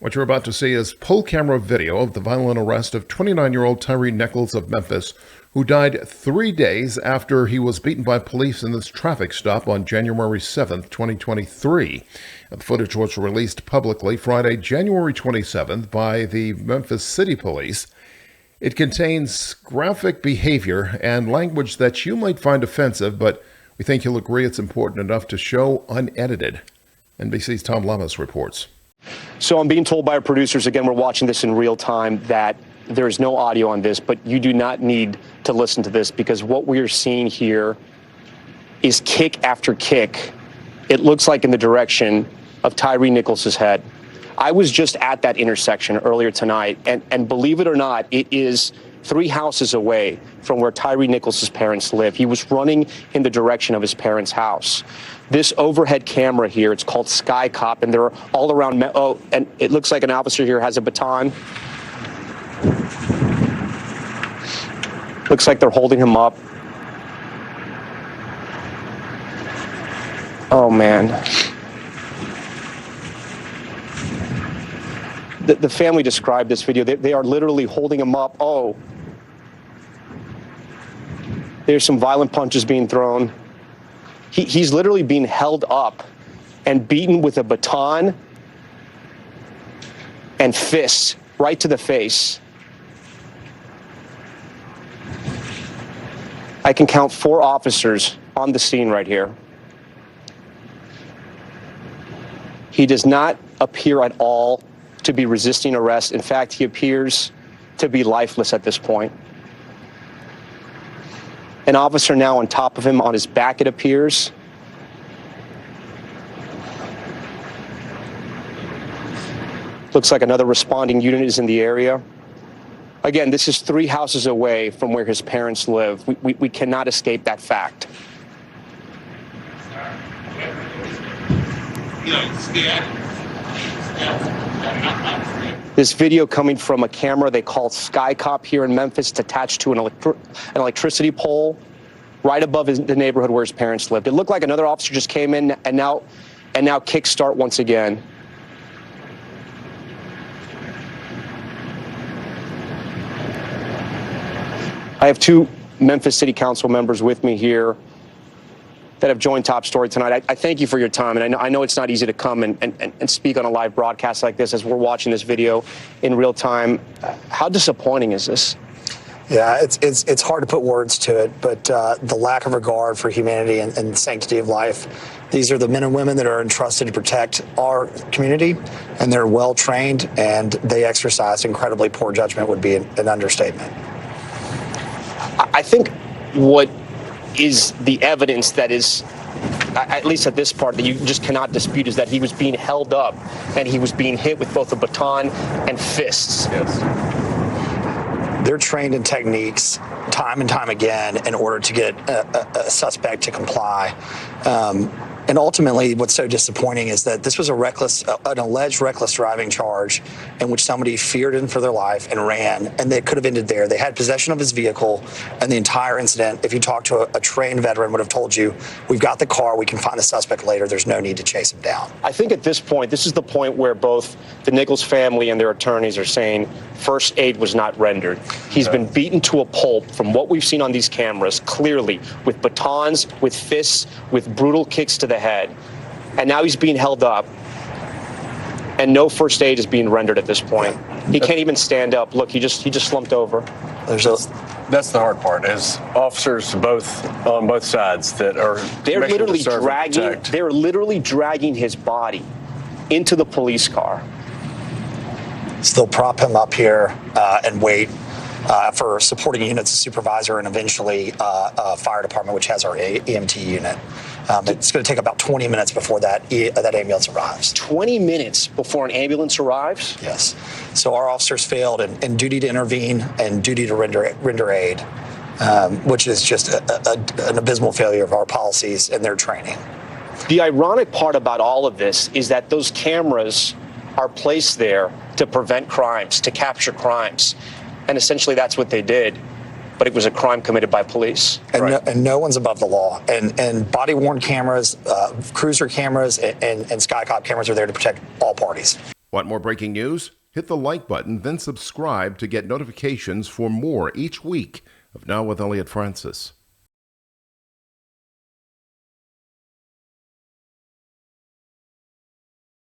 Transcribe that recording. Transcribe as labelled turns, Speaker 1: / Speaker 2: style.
Speaker 1: What you're about to see is poll camera video of the violent arrest of 29-year-old Tyre Nichols of Memphis, who died 3 days after he was beaten by police in this traffic stop on January 7th, 2023. The footage was released publicly Friday, January 27th by the Memphis City Police. It contains graphic behavior and language that you might find offensive, but we think you'll agree it's important enough to show unedited. NBC's Tom Lamas reports.
Speaker 2: So I'm being told by our producers, again, we're watching this in real time, that there is no audio on this, but you do not need to listen to this because what we are seeing here is kick after kick. It looks like in the direction of Tyre Nichols' head. I was just at that intersection earlier tonight, and believe it or not, it is 3 houses away from where Tyre Nichols' parents live. He was running in the direction of his parents' house. This overhead camera here, it's called Sky Cop, and they're all around. Oh, and it looks like an officer here has a baton. Looks like they're holding him up. Oh, man. The family described this video. They are literally holding him up. Oh. There's some violent punches being thrown. He's literally being held up and beaten with a baton and fists right to the face. I can count 4 officers on the scene right here. He does not appear at all to be resisting arrest. In fact, he appears to be lifeless at this point. An officer now on top of him, on his back, it appears. Looks like another responding unit is in the area. Again, this is 3 houses away from where his parents live. We cannot escape that fact. This video coming from a camera they call Sky Cop here in Memphis. It's attached to an electricity pole right above the neighborhood where his parents lived. It looked like another officer just came in and now kickstart once again. I have 2 Memphis City Council members with me here that have joined Top Story tonight. I thank you for your time, and I know it's not easy to come and speak on a live broadcast like this as we're watching this video in real time. How disappointing is this?
Speaker 3: Yeah, it's hard to put words to it, but the lack of regard for humanity and sanctity of life. These are the men and women that are entrusted to protect our community, and they're well trained, and they exercise incredibly poor judgment would be an understatement.
Speaker 2: I think what is the evidence that is, at least at this part, that you just cannot dispute, is that he was being held up and he was being hit with both a baton and fists.
Speaker 3: Yes. They're trained in techniques time and time again in order to get a suspect to comply. And ultimately, what's so disappointing is that this was an alleged reckless driving charge in which somebody feared him for their life and ran, and they could have ended there. They had possession of his vehicle, and the entire incident, if you talk to a trained veteran, would have told you, we've got the car, we can find the suspect later, there's no need to chase him down.
Speaker 2: I think at this point, this is the point where both the Nichols family and their attorneys are saying first aid was not rendered. He's been beaten to a pulp from what we've seen on these cameras, clearly, with batons, with fists, with brutal kicks to the head. And now he's being held up, and no first aid is being rendered at this point. He can't even stand up. Look, he just slumped over.
Speaker 4: That's the hard part, is officers on both sides that are
Speaker 2: they're literally dragging his body into the police car.
Speaker 3: So they'll prop him up here and wait for supporting units, a supervisor, and eventually a fire department, which has our EMT unit. It's going to take about 20 minutes before that ambulance arrives.
Speaker 2: 20 minutes before an ambulance arrives?
Speaker 3: Yes. So our officers failed in duty to intervene and duty to render aid, which is just an abysmal failure of our policies and their training.
Speaker 2: The ironic part about all of this is that those cameras are placed there to prevent crimes, to capture crimes. And essentially that's what they did. But it was a crime committed by police.
Speaker 3: And no one's above the law. And body-worn cameras, cruiser cameras, and Sky Cop cameras are there to protect all parties.
Speaker 1: Want more breaking news? Hit the like button, then subscribe to get notifications for more each week of Now with Elliot Francis.